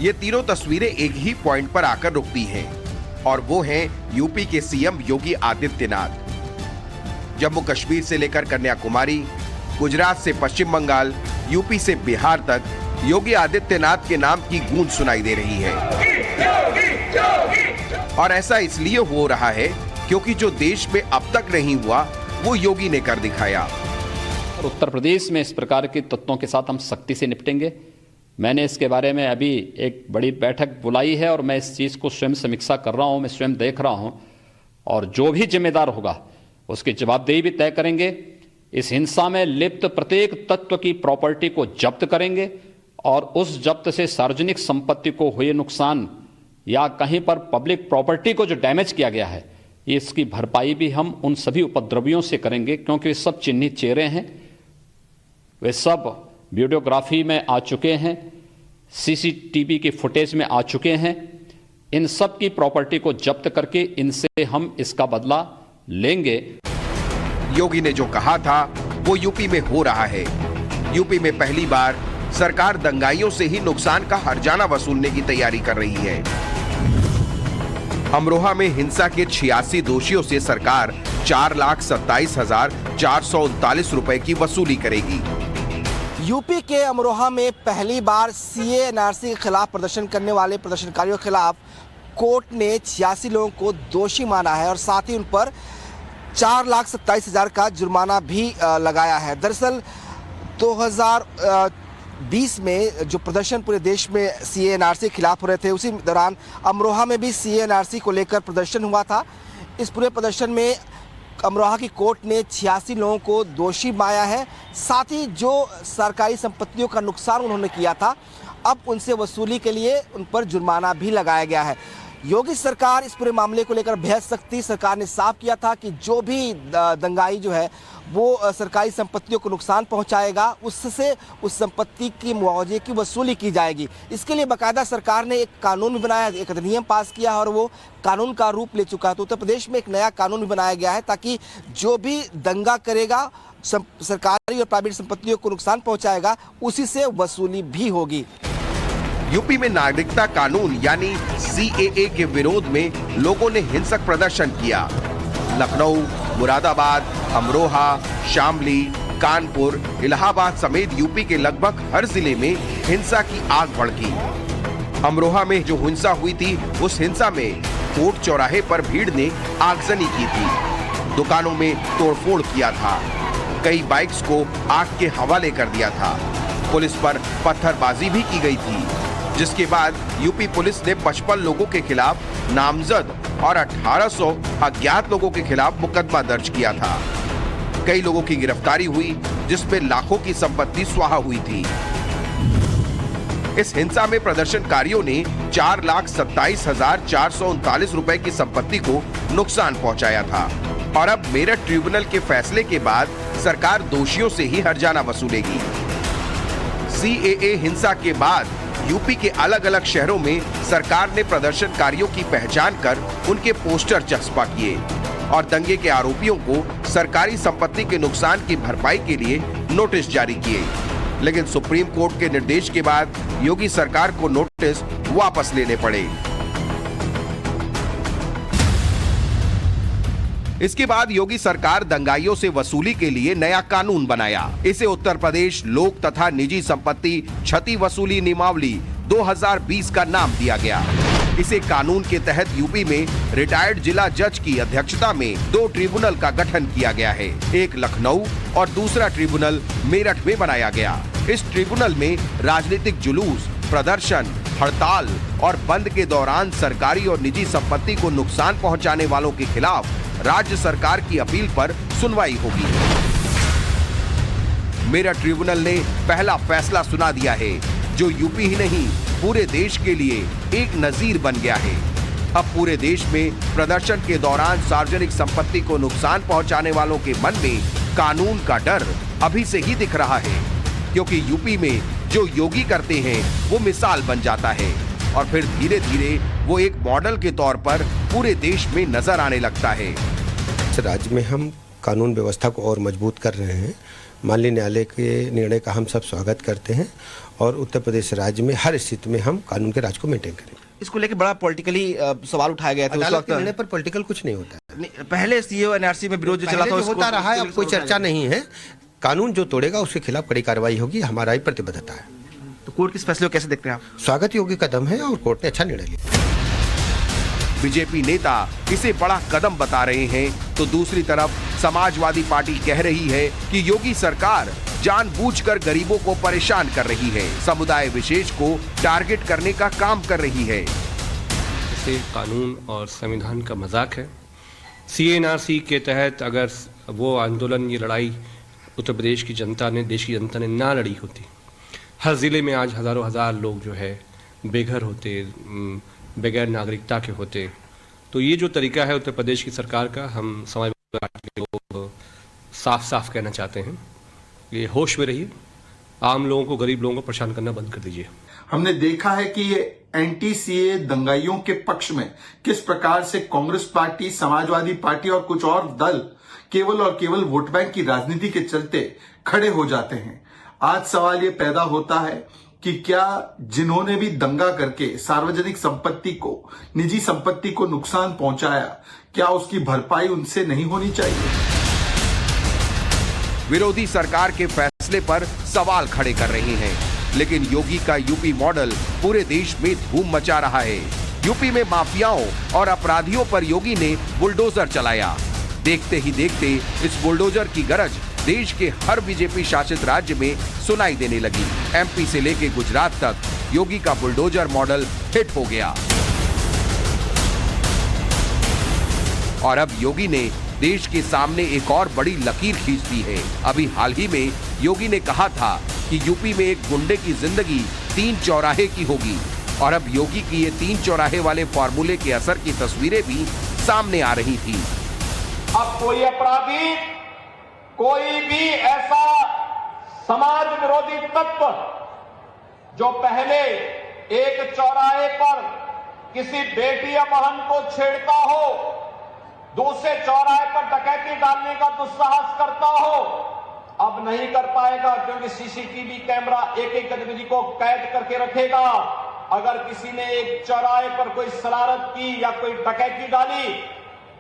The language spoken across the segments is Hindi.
ये तीनों तस्वीरें एक ही पॉइंट पर आकर रुकती हैं और वो हैं यूपी के सीएम योगी आदित्यनाथ। जम्मू कश्मीर से लेकर कन्याकुमारी, गुजरात से पश्चिम बंगाल, यूपी से बिहार तक योगी आदित्यनाथ के नाम की गूंज सुनाई दे रही है। और ऐसा इसलिए हो रहा है क्योंकि जो देश में अब तक नहीं हुआ वो योगी ने कर दिखाया। उत्तर प्रदेश में इस प्रकार के तत्वों के साथ हम सख्ती से निपटेंगे। मैंने इसके बारे में अभी एक बड़ी बैठक बुलाई है और मैं इस चीज़ को स्वयं समीक्षा कर रहा हूं, मैं स्वयं देख रहा हूं और जो भी जिम्मेदार होगा उसकी जवाबदेही भी तय करेंगे। इस हिंसा में लिप्त प्रत्येक तत्व की प्रॉपर्टी को जब्त करेंगे और उस जब्त से सार्वजनिक संपत्ति को हुए नुकसान या कहीं पर पब्लिक प्रॉपर्टी को जो डैमेज किया गया है इसकी भरपाई भी हम उन सभी उपद्रवियों से करेंगे, क्योंकि वे सब चिन्हित चेहरे हैं, वे सब वीडियोग्राफी में आ चुके हैं, सीसीटीवी की फुटेज में आ चुके हैं। इन सब की प्रॉपर्टी को जब्त करके इनसे हम इसका बदला लेंगे। योगी ने जो कहा था वो यूपी में हो रहा है। यूपी में पहली बार सरकार दंगाइयों से ही नुकसान का हर्जाना वसूलने की तैयारी कर रही है। अमरोहा में हिंसा के 86 दोषियों से सरकार 4,27,439 रुपए की वसूली करेगी। यूपी के अमरोहा में पहली बार सीए एनआरसी के खिलाफ प्रदर्शन करने वाले प्रदर्शनकारियों के खिलाफ कोर्ट ने 86 लोगों को दोषी माना है और साथ ही उन पर 4,27,000 का जुर्माना भी लगाया है। दरअसल 2020 में जो प्रदर्शन पूरे देश में सीए एनआरसी के खिलाफ हो रहे थे, उसी दौरान अमरोहा में भी सीए एनआरसी को लेकर प्रदर्शन हुआ था। इस पूरे प्रदर्शन में अमरोहा की कोर्ट ने 86 लोगों को दोषी माना है। साथ ही जो सरकारी संपत्तियों का नुकसान उन्होंने किया था, अब उनसे वसूली के लिए उन पर जुर्माना भी लगाया गया है। योगी सरकार इस पूरे मामले को लेकर बेहद सख्ती, सरकार ने साफ किया था कि जो भी दंगाई जो है वो सरकारी संपत्तियों को नुकसान पहुंचाएगा, उससे उस संपत्ति की मुआवजे की वसूली की जाएगी। इसके लिए बाकायदा सरकार ने एक कानून भी बनाया, एक अधिनियम पास किया और वो कानून का रूप ले चुका है। तो उत्तर प्रदेश में एक नया कानून भी बनाया गया है ताकि जो भी दंगा करेगा, सरकारी और प्राइवेट संपत्तियों को नुकसान पहुंचाएगा, उसी से वसूली भी होगी। यूपी में नागरिकता कानून यानी सीएए के विरोध में लोगों ने हिंसक प्रदर्शन किया। लखनऊ, मुरादाबाद, अमरोहा, शामली, कानपुर, इलाहाबाद समेत यूपी के लगभग हर जिले में हिंसा की आग भड़की। अमरोहा में जो हिंसा हुई थी, उस हिंसा में कोर्ट चौराहे पर भीड़ ने आगजनी की थी, दुकानों में तोड़फोड़ किया था, कई बाइक्स को आग के हवाले कर दिया था, पुलिस पर पत्थरबाजी भी की गई थी, जिसके बाद यूपी पुलिस ने 55 लोगों के खिलाफ नामजद और 1800 अज्ञात लोगों के खिलाफ मुकदमा दर्ज किया था। कई लोगों की गिरफ्तारी हुई, जिसमें लाखों की संपत्ति स्वाहा हुई थी। इस हिंसा में प्रदर्शनकारियों ने 4,27,439 रुपए की संपत्ति को नुकसान पहुंचाया था और अब मेरठ ट्रिब्यूनल के फैसले के बाद सरकार दोषियों से ही हर्जाना वसूलेगी। सीएए हिंसा के बाद यूपी के अलग अलग शहरों में सरकार ने प्रदर्शनकारियों की पहचान कर उनके पोस्टर चस्पा किए और दंगे के आरोपियों को सरकारी संपत्ति के नुकसान की भरपाई के लिए नोटिस जारी किए। लेकिन सुप्रीम कोर्ट के निर्देश के बाद योगी सरकार को नोटिस वापस लेने पड़े। इसके बाद योगी सरकार दंगाइयों से वसूली के लिए नया कानून बनाया। इसे उत्तर प्रदेश लोक तथा निजी संपत्ति क्षति वसूली नियमावली 2020 का नाम दिया गया। इसे कानून के तहत यूपी में रिटायर्ड जिला जज की अध्यक्षता में 2 ट्रिब्यूनल का गठन किया गया है। एक लखनऊ और दूसरा ट्रिब्यूनल मेरठ में बनाया गया। इस ट्रिब्यूनल में राजनीतिक जुलूस, प्रदर्शन, हड़ताल और बंद के दौरान सरकारी और निजी संपत्ति को नुकसान पहुंचाने वालों के खिलाफ राज्य सरकार की अपील पर सुनवाई होगी। मेरठ ट्रिब्यूनल ने पहला फैसला सुना दिया है, जो यूपी ही नहीं पूरे देश के लिए एक नजीर बन गया है। अब पूरे देश में प्रदर्शन के दौरान सार्वजनिक संपत्ति को नुकसान पहुंचाने वालों के मन में कानून का डर अभी से ही दिख रहा है, क्योंकि यूपी में जो योगी करते हैं वो मिसाल बन जाता है और फिर धीरे धीरे वो एक मॉडल के तौर पर पूरे देश में नजर आने लगता है। राज्य में हम कानून व्यवस्था को और मजबूत कर रहे हैं माननीय न्यायालय के निर्णय का हम सब स्वागत करते हैं और उत्तर प्रदेश राज्य में हर स्थिति में हम कानून के राज को मेंटेन करेंगे। इसको लेकर बड़ा पॉलिटिकली सवाल उठाया गया था उस अदालत वक्त। के निर्णय पर पॉलिटिकल कुछ नहीं होता है। पहले सीए और एनआरसी में विरोध जो चला था पहले जो उसको होता रहा है, अब कोई चर्चा नहीं है। कानून जो तोड़ेगा उसके खिलाफ कड़ी कार्रवाई होगी, हमारा ही प्रतिबद्धता है। तो कोर्ट के इस फैसले को कैसे देखते हैं आप? स्वागत योग्य कदम है और कोर्ट ने अच्छा निर्णय लिया। बीजेपी नेता इसे बड़ा कदम बता रहे हैं तो दूसरी तरफ समाजवादी पार्टी कह रही है कि योगी सरकार जानबूझकर गरीबों को परेशान कर रही है, समुदाय विशेष को टारगेट करने का काम कर रही है। इसे कानून और संविधान का मजाक है। सीएनआरसी के तहत अगर वो आंदोलन, ये लड़ाई उत्तर प्रदेश की जनता ने, देश की जनता ने ना लड़ी होती, हर ज़िले में आज हज़ारों हज़ार लोग जो है बेघर होते, बगैर नागरिकता के होते। तो ये जो तरीका है उत्तर प्रदेश की सरकार का, हम समाजवादी पार्टी को साफ साफ कहना चाहते हैं, ये होश में रहिए। आम लोगों को, गरीब लोगों को परेशान करना बंद कर दीजिए। हमने देखा है कि ये एंटी सीए दंगाइयों के पक्ष में किस प्रकार से कांग्रेस पार्टी, समाजवादी पार्टी और कुछ और दल केवल और केवल वोट बैंक की राजनीति के चलते खड़े हो जाते हैं। आज सवाल ये पैदा होता है कि क्या जिन्होंने भी दंगा करके सार्वजनिक संपत्ति को, निजी संपत्ति को नुकसान पहुंचाया, क्या उसकी भरपाई उनसे नहीं होनी चाहिए? विरोधी सरकार के फैसले पर सवाल खड़े कर रहे हैं, लेकिन योगी का यूपी मॉडल पूरे देश में धूम मचा रहा है। यूपी में माफियाओं और अपराधियों पर योगी ने बुलडोजर चलाया। देखते ही देखते इस बुलडोजर की गरज देश के हर बीजेपी शासित राज्य में सुनाई देने लगी। एमपी से लेके गुजरात तक योगी का बुलडोजर मॉडल हिट हो गया। और अब योगी ने देश के सामने एक और बड़ी लकीर खींच दी है। अभी हाल ही में योगी ने कहा था कि यूपी में एक गुंडे की जिंदगी 3 चौराहे की होगी, और अब योगी की ये 3 चौराहे वाले फॉर्मूले के असर की तस्वीरें भी सामने आ रही थी। अब कोई अपराधी, कोई भी ऐसा समाज विरोधी तत्व जो पहले एक चौराहे पर किसी बेटी या बहन को छेड़ता हो, दूसरे चौराहे पर डकैती डालने का दुस्साहस करता हो, अब नहीं कर पाएगा, क्योंकि सीसीटीवी कैमरा एक एक गतिविधि को कैद करके रखेगा। अगर किसी ने एक चौराहे पर कोई शरारत की या कोई डकैती डाली,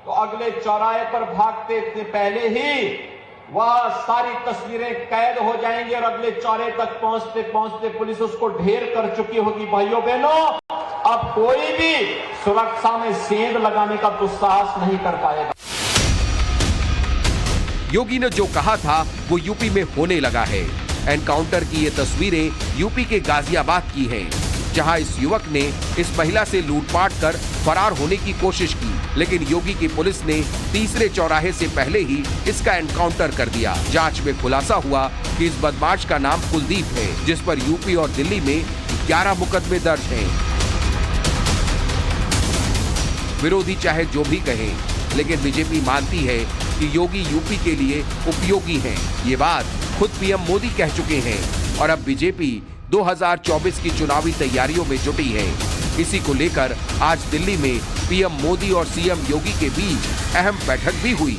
तो अगले चौराहे पर भागते से पहले ही वह सारी तस्वीरें कैद हो जाएंगी और अगले चौराहे तक पहुंचते पहुंचते पुलिस उसको ढेर कर चुकी होगी। भाइयों बहनों, अब कोई भी सुरक्षा में सेंध लगाने का दुस्साहस नहीं कर पाएगा। योगी ने जो कहा था वो यूपी में होने लगा है। एनकाउंटर की ये तस्वीरें यूपी के गाजियाबाद की हैं, जहां इस युवक ने इस महिला से लूटपाट कर फरार होने की कोशिश की, लेकिन योगी की पुलिस ने तीसरे चौराहे से पहले ही इसका एनकाउंटर कर दिया। जांच में खुलासा हुआ कि इस बदमाश का नाम कुलदीप है, जिस पर यूपी और दिल्ली में 11 मुकदमे दर्ज हैं। विरोधी चाहे जो भी कहें, लेकिन बीजेपी मानती है कि योगी यूपी के लिए उपयोगी हैं। ये बात खुद पीएम मोदी कह चुके हैं, और अब बीजेपी 2024 की चुनावी तैयारियों में जुटी है। इसी को लेकर आज दिल्ली में पीएम मोदी और सीएम योगी के बीच अहम बैठक भी हुई।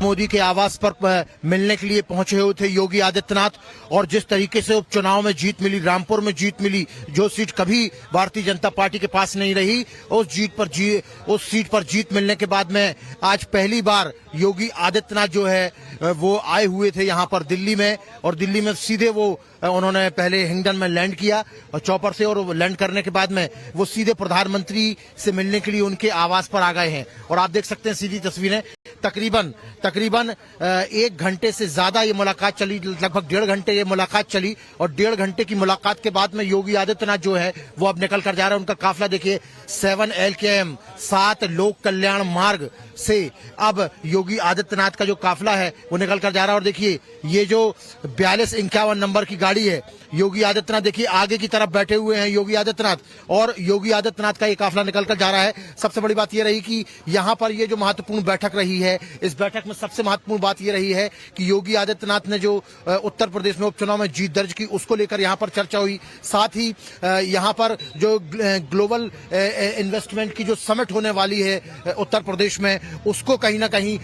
मोदी के आवास पर मिलने के लिए पहुंचे हुए थे योगी आदित्यनाथ, और जिस तरीके से उपचुनाव में जीत मिली, रामपुर में जीत मिली, जो सीट कभी भारतीय जनता पार्टी के पास नहीं रही, उस सीट पर जीत मिलने के बाद में आज पहली बार योगी आदित्यनाथ जो है वो आए हुए थे यहाँ पर दिल्ली में, और दिल्ली में सीधे वो उन्होंने पहले हिंडन में लैंड किया और चौपर से, और लैंड करने के बाद में वो सीधे प्रधानमंत्री से मिलने के लिए उनके आवास पर आ गए हैं। और आप देख सकते हैं सीधी तस्वीरें, तकरीबन 1 घंटे से ज्यादा ये मुलाकात चली, लगभग 1.5 घंटे ये मुलाकात चली, और 1.5 घंटे की मुलाकात के बाद में योगी आदित्यनाथ जो है वो अब निकल कर जा रहा है। उनका काफिला देखिए 7 LKM 7 लोक कल्याण मार्ग से अब योगी आदित्यनाथ का जो काफिला है वो निकल कर जा रहा है। और देखिए ये जो 4251 नंबर की गाड़ी है। योगी आदित्यनाथ देखिए आगे की तरफ बैठे हुए हैं योगी आदित्यनाथ, और योगी आदित्यनाथ का ये काफिला निकलकर जा रहा है। सबसे बड़ी बात ये रही कि यहाँ पर ये जो महत्वपूर्ण बैठक रही है, इस बैठक में सबसे महत्वपूर्ण बात ये रही है कि योगी आदित्यनाथ ने जो उत्तर प्रदेश में उपचुनाव में जीत दर्ज की उसको लेकर यहाँ पर चर्चा हुई। साथ ही यहाँ पर जो ग्लोबल इन्वेस्टमेंट की जो समिट होने वाली है उत्तर प्रदेश में, उसको कहीं ना कहीं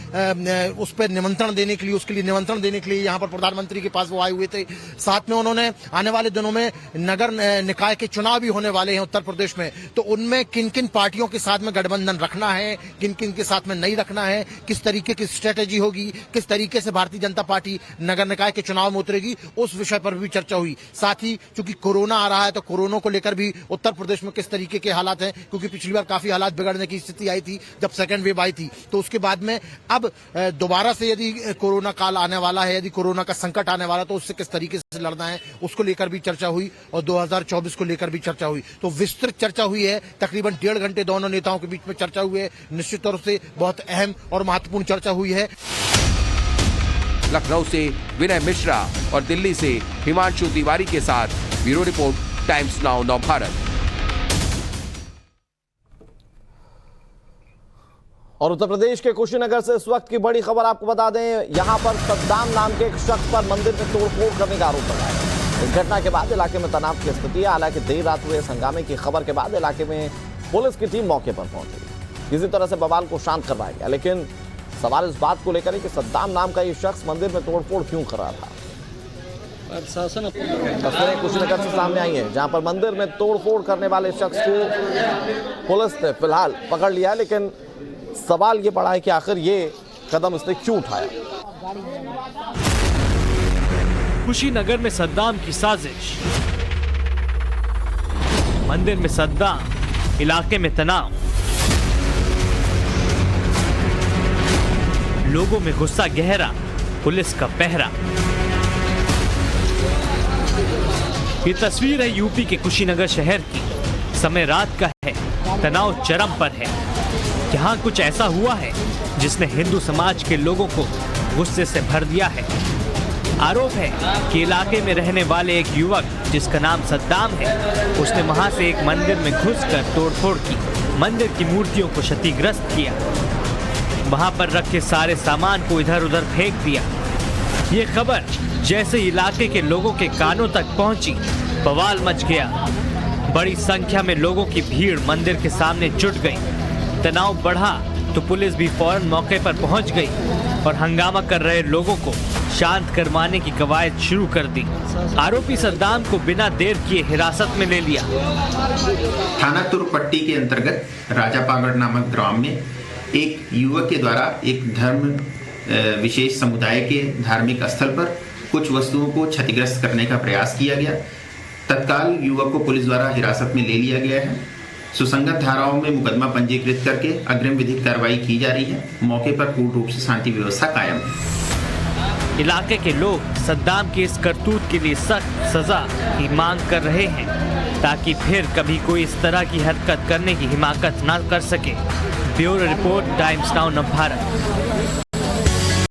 उस पर निमंत्रण देने के लिए, उसके लिए निमंत्रण देने के लिए यहाँ पर प्रधानमंत्री के पास वो आए हुए थे। साथ में उन्होंने आने वाले दिनों में नगर निकाय के चुनाव भी होने वाले हैं उत्तर प्रदेश में, तो उनमें किन किन पार्टियों के साथ में गठबंधन रखना है, किन किन के साथ में नहीं रखना है, किस तरीके की स्ट्रेटेजी होगी, किस तरीके से भारतीय जनता पार्टी नगर निकाय के चुनाव में उतरेगी, उस विषय पर भी चर्चा हुई। साथ ही चूंकि कोरोना आ रहा है तो कोरोना को लेकर भी उत्तर प्रदेश में किस तरीके के हालात हैं, क्योंकि पिछली बार काफी हालात बिगड़ने की स्थिति आई थी जब सेकेंड वेव आई थी। तो उसके बाद में अब दोबारा से यदि कोरोना काल आने वाला है, यदि कोरोना का संकट आने वाला है, तो उससे किस तरीके से लड़ना है उसको लेकर भी चर्चा हुई, और 2024 को लेकर भी चर्चा हुई। तो विस्तृत चर्चा हुई है, तकरीबन 1.5 घंटे दोनों नेताओं के बीच में चर्चा हुई है। निश्चित तौर से बहुत अहम और महत्वपूर्ण चर्चा हुई है। लखनऊ से विनय मिश्रा और दिल्ली से हिमांशु तिवारी के साथ bureau report, times now Navbharat. और उत्तर प्रदेश के कुशीनगर से इस वक्त की बड़ी खबर आपको बता दें, यहां पर सद्दाम नाम के एक शख्स पर मंदिर में तोड़फोड़ करने का आरोप लगाया है। इस घटना के बाद इलाके में तनाव की स्थिति है। हालांकि देर रात हुए हंगामे की खबर के बाद इलाके में पुलिस की टीम मौके पर पहुंची, किसी तरह से बवाल को शांत करवाया गया। लेकिन सवाल इस बात को लेकर है कि सद्दाम नाम का ये शख्स मंदिर में तोड़फोड़ क्यों कर रहा था। तस्वीरें कुशीनगर से सामने आई हैं, जहां पर मंदिर में तोड़फोड़ करने वाले शख्स को पुलिस ने फिलहाल पकड़ लिया है। लेकिन सवाल ये पड़ा है कि आखिर ये कदम इसने क्यों उठाया। कुशीनगर में सद्दाम की साजिश, मंदिर में सद्दाम, इलाके में तनाव, लोगों में गुस्सा गहरा, पुलिस का पहरा। ये तस्वीर है यूपी के कुशीनगर शहर की। समय रात का है, तनाव चरम पर है। यहाँ कुछ ऐसा हुआ है जिसने हिंदू समाज के लोगों को गुस्से से भर दिया है। आरोप है कि इलाके में रहने वाले एक युवक जिसका नाम सद्दाम है, उसने वहां से एक मंदिर में घुसकर तोड़फोड़ की, मंदिर की मूर्तियों को क्षतिग्रस्त किया, वहां पर रखे सारे सामान को इधर उधर फेंक दिया। ये खबर जैसे इलाके के लोगों के कानों तक पहुंची, बवाल मच गया। बड़ी संख्या में लोगों की भीड़ मंदिर के सामने जुट गई। तनाव बढ़ा तो पुलिस भी फौरन मौके पर पहुंच गई और हंगामा कर रहे लोगों को शांत करवाने की कवायद शुरू कर दी। आरोपी सद्दाम को बिना देर किए हिरासत में ले लिया। थाना तुरपट्टी के अंतर्गत राजापागढ़ नामक ग्राम में एक युवक के द्वारा एक धर्म विशेष समुदाय के धार्मिक स्थल पर कुछ वस्तुओं को क्षतिग्रस्त करने का प्रयास किया गया। तत्काल युवक को पुलिस द्वारा हिरासत में ले लिया गया है। सुसंगत धाराओं में मुकदमा पंजीकृत करके अग्रिम विधिक कार्रवाई की जा रही है। मौके पर पूर्ण रूप से शांति व्यवस्था कायम है। इलाके के लोग सद्दाम की इस करतूत के लिए सख्त सजा की मांग कर रहे हैं, ताकि फिर कभी कोई इस तरह की हरकत करने की हिमाकत न कर सके। Bureau report, times now Navbharat.